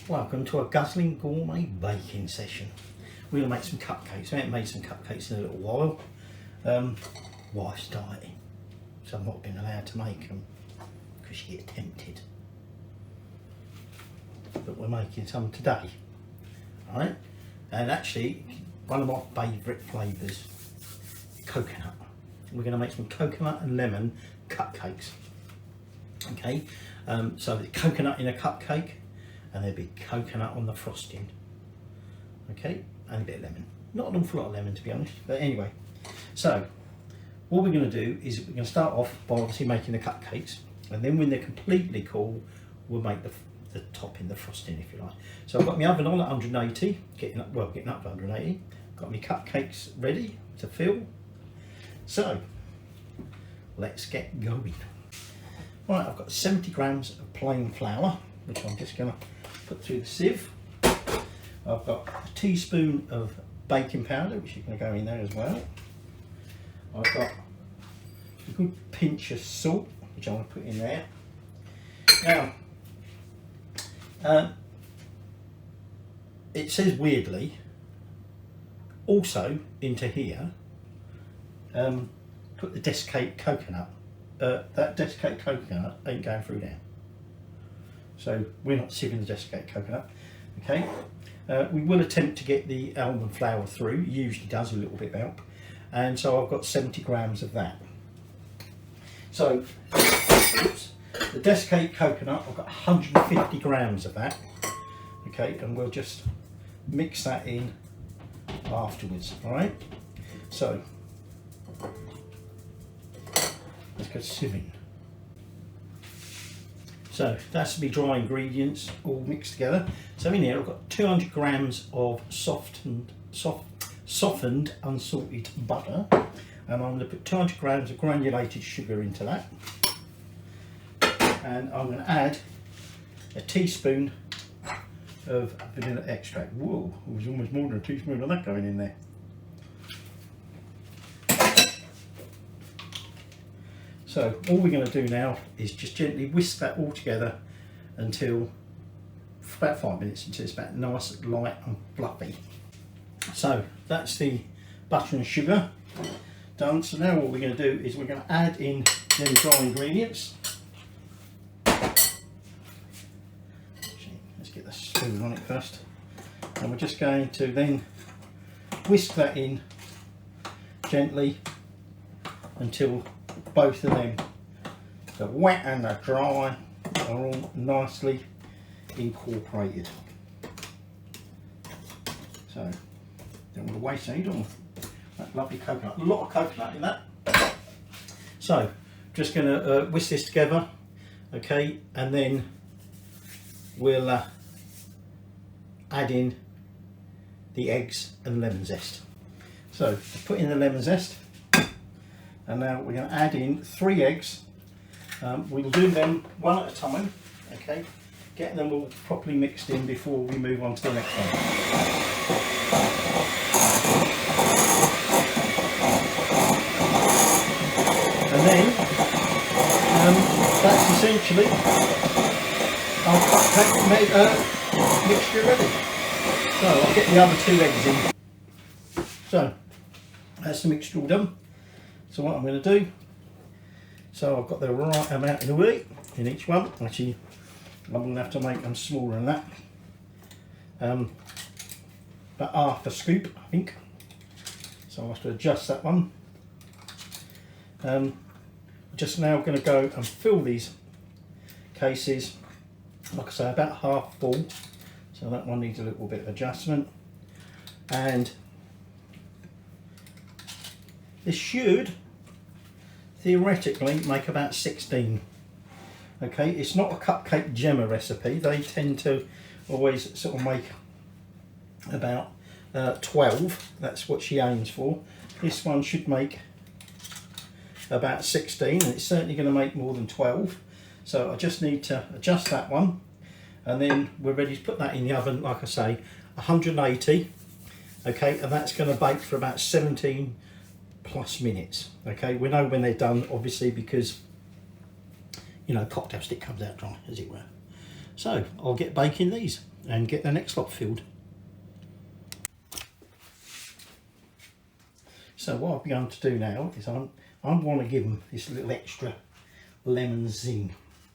Welcome to a Guzzling Gourmet baking session. We're going to make some cupcakes. I haven't made some cupcakes in a little while. Wife's dieting, so I'm not being allowed to make them because she gets tempted. But we're making some today, alright? And actually, one of my favourite flavours, coconut. We're going to make some coconut and lemon cupcakes. Okay, so the coconut in a cupcake, and there'll be coconut on the frosting. Okay, and a bit of lemon. Not an awful lot of lemon, to be honest, but anyway. So what we're going to do is we're going to start off by obviously making the cupcakes, and then when they're completely cool, we'll make the topping, the frosting, if you like. So I've got my oven on at 180, getting up to 180. Got my cupcakes ready to fill. So let's get going. Right, I've got 70 grams of plain flour, which I'm just going to put through the sieve. I've got a teaspoon of baking powder, which is going to go in there as well. I've got a good pinch of salt, which I'm going to put in there. Now, it says weirdly, also into here, put the desiccated coconut. That desiccated coconut ain't going through there. So we're not sieving the desiccated coconut. Okay, we will attempt to get the almond flour through. It usually does a little bit of help. And so I've got 70 grams of that. So oops, the desiccated coconut, I've got 150 grams of that. Okay, and we'll just mix that in afterwards. All right, so let's go sieving. So that's to be dry ingredients all mixed together. So in here I've got 200 grams of softened unsalted butter, and I'm going to put 200 grams of granulated sugar into that, and I'm going to add a teaspoon of vanilla extract. Whoa, there's almost more than a teaspoon of that going in there. So all we're going to do now is just gently whisk that all together until, for about 5 minutes, until it's about nice, light and fluffy. So that's the butter and sugar done. So now what we're going to do is we're going to add in the dry ingredients. Actually, let's get the spoon on it first. And we're just going to then whisk that in gently until both of them, the wet and the dry, are all nicely incorporated. So don't want to waste any, don't we? That lovely coconut, a lot of coconut in that. So just going to whisk this together, okay, and then we'll add in the eggs and lemon zest. So put in the lemon zest. And now we're going to add in 3 eggs. We'll do them one at a time, okay? Get them all properly mixed in before we move on to the next one. And then that's essentially our cupcake mixture ready. So I'll get the other 2 eggs in. So that's the mixture all done. So what I'm going to do, so I've got the right amount of wheat in each one. Actually, I'm going to have to make them smaller than that. About half a scoop, I think. So I'll have to adjust that one. Just now going to go and fill these cases, like I say, about half full. So that one needs a little bit of adjustment. And this should theoretically make about 16. Okay, it's not a cupcake Gemma recipe. They tend to always sort of make about 12. That's what she aims for. This one should make about 16, and it's certainly going to make more than 12. So I just need to adjust that one, and then we're ready to put that in the oven, like I say, 180. Okay, and that's going to bake for about 17 plus minutes. Okay, we know when they're done, obviously, because you know cocktail stick comes out dry, as it were. So I'll get baking these. and get the next lot filled. So what I've begun to do now is I want to give them this little extra lemon zing.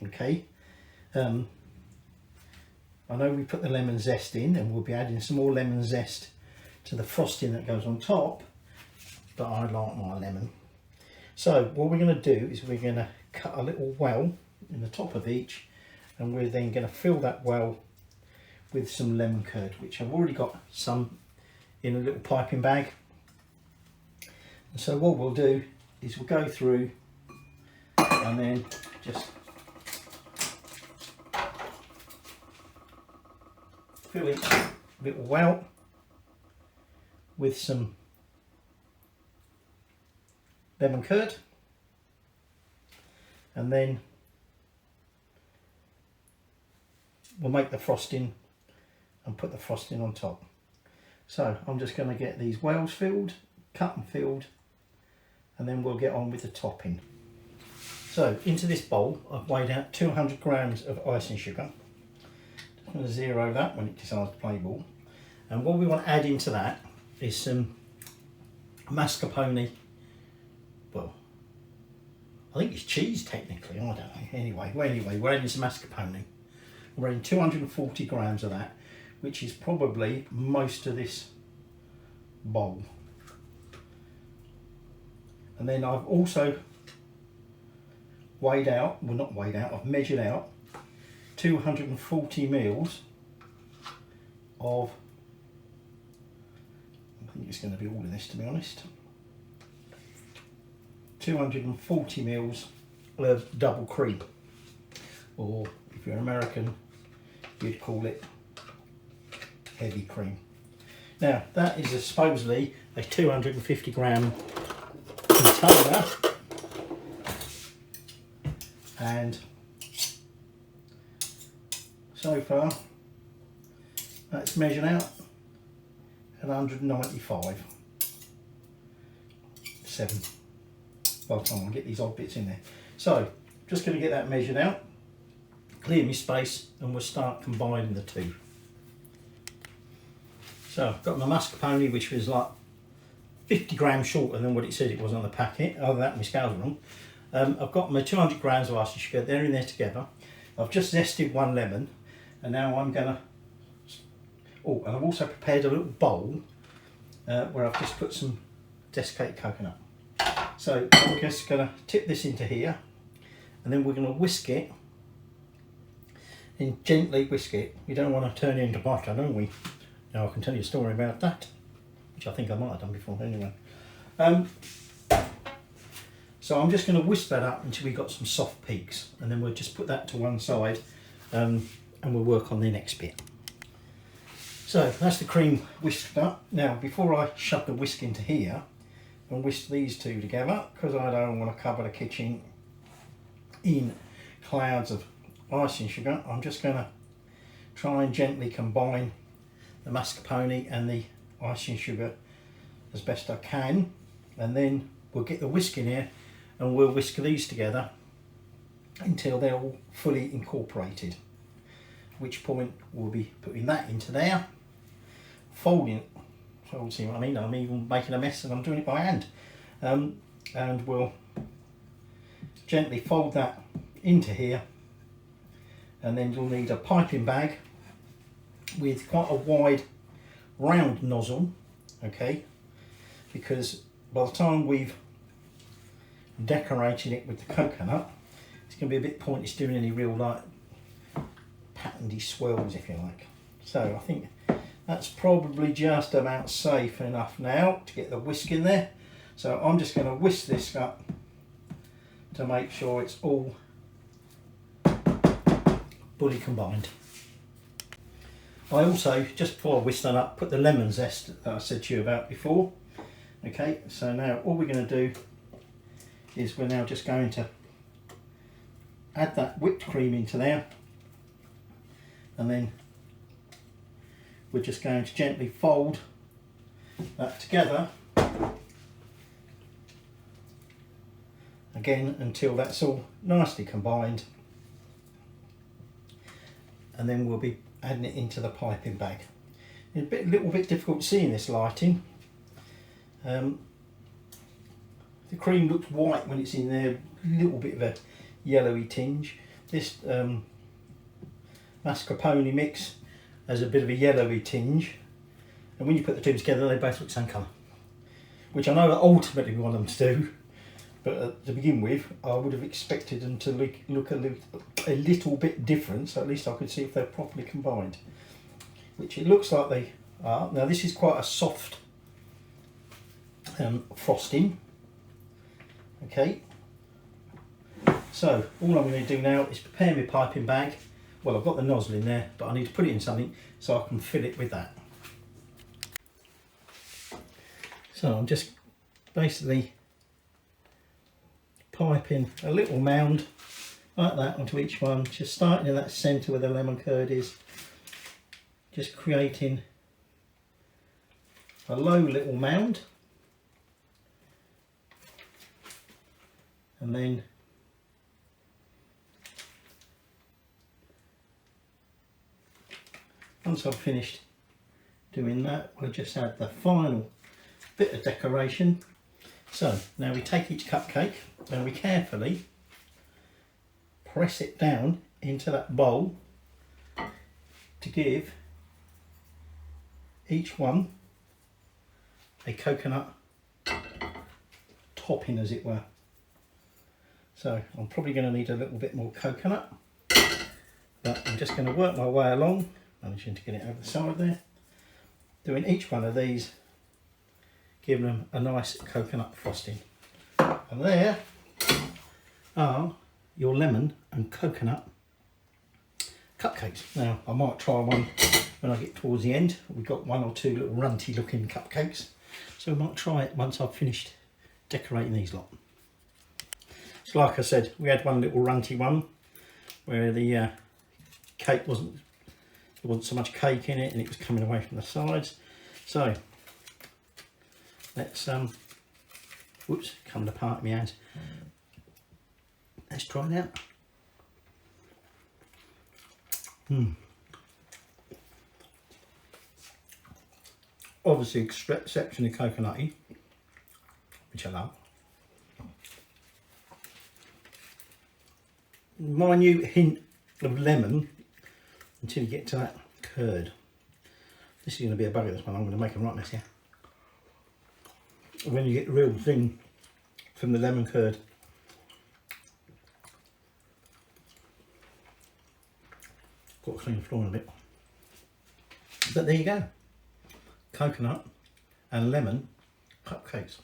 Okay, I know we put the lemon zest in, and we'll be adding some more lemon zest to the frosting that goes on top, but I like my lemon. So what we're going to do is we're going to cut a little well in the top of each, and we're then going to fill that well with some lemon curd, which I've already got some in a little piping bag. And so what we'll do is we'll go through and then just fill each little well with some lemon curd, and then we'll make the frosting and put the frosting on top. So I'm just going to get these wells filled, cut and filled, and then we'll get on with the topping. So into this bowl I've weighed out 200 grams of icing sugar. Just going to zero that when it decides to play ball. And what we want to add into that is some mascarpone. Well, I think it's cheese technically, I don't know. Anyway, we're adding some mascarpone. We're adding 240 grams of that, which is probably most of this bowl. And then I've also weighed out, well not weighed out, I've measured out 240 mils of, I think it's going to be all of this to be honest, 240 mils of double cream, or if you're American you'd call it heavy cream. Now that is supposedly a 250 gram container, and so far that's measured out at 195.7 by the time I get these odd bits in there. So just going to get that measured out, clear my space, and we'll start combining the two. So I've got my mascarpone, which was like 50 grams shorter than what it said it was on the packet. Other than that, my scales were wrong. I've got my 200 grams of icing sugar, they're in there together. I've just zested one lemon, and now I'm gonna, oh, and I've also prepared a little bowl where I've just put some desiccated coconut. So I'm just gonna tip this into here, and then we're gonna whisk it, and gently whisk it. We don't want to turn it into butter, don't we? Now I can tell you a story about that, which I think I might have done before anyway. So I'm just going to whisk that up until we've got some soft peaks, and then we'll just put that to one side and we'll work on the next bit. So that's the cream whisked up. Now before I shove the whisk into here and whisk these two together, because I don't want to cover the kitchen in clouds of icing sugar, I'm just going to try and gently combine the mascarpone and the icing sugar as best I can, and then we'll get the whisk in here and we'll whisk these together until they're all fully incorporated, at which point we'll be putting that into there, folding it, so you'll see what I mean, I'm even making a mess and I'm doing it by hand, and we'll gently fold that into here, and then you'll need a piping bag with quite a wide round nozzle, okay, because by the time we've decorated it with the coconut, it's going to be a bit pointless doing any real like patterny swirls, if you like. So I think that's probably just about safe enough now to get the whisk in there. So I'm just going to whisk this up to make sure it's all fully combined. I also, just before I whisk that up, put the lemon zest that I said to you about before. Okay, so now all we're going to do is we're now just going to add that whipped cream into there, and then we're just going to gently fold that together again until that's all nicely combined, and then we'll be adding it into the piping bag. It's a little bit difficult to see in this lighting. The cream looks white when it's in there, a little bit of a yellowy tinge. This mascarpone mix has a bit of a yellowy tinge, and when you put the two together they both look the same colour, which I know that ultimately we want them to do, but to begin with I would have expected them to look a little bit different, so at least I could see if they're properly combined, which it looks like they are. Now this is quite a soft frosting. Okay, so all I'm going to do now is prepare my piping bag. Well, I've got the nozzle in there, but I need to put it in something so I can fill it with that. So I'm just basically piping a little mound like that onto each one, just starting in that centre where the lemon curd is, just creating a low little mound, and then once I've finished doing that, we'll just add the final bit of decoration. So now we take each cupcake and we carefully press it down into that bowl to give each one a coconut topping, as it were. So I'm probably going to need a little bit more coconut, but I'm just going to work my way along, managing to get it over the side there, doing each one of these, giving them a nice coconut frosting. And there are your lemon and coconut cupcakes. Now I might try one when I get towards the end. We've got one or two little runty looking cupcakes, so we might try it once I've finished decorating these lot. So like I said, we had one little runty one where the cake there wasn't so much cake in it and it was coming away from the sides. So let's whoops, coming apart in my hands. Let's try it out. Obviously exceptionally coconutty, which I love. Minute hint of lemon until you get to that curd. This is going to be a bugger, this one. I'm going to make them right mess here. When you get the real thing from the lemon curd. Got to clean the floor in a bit. But there you go. Coconut and lemon cupcakes.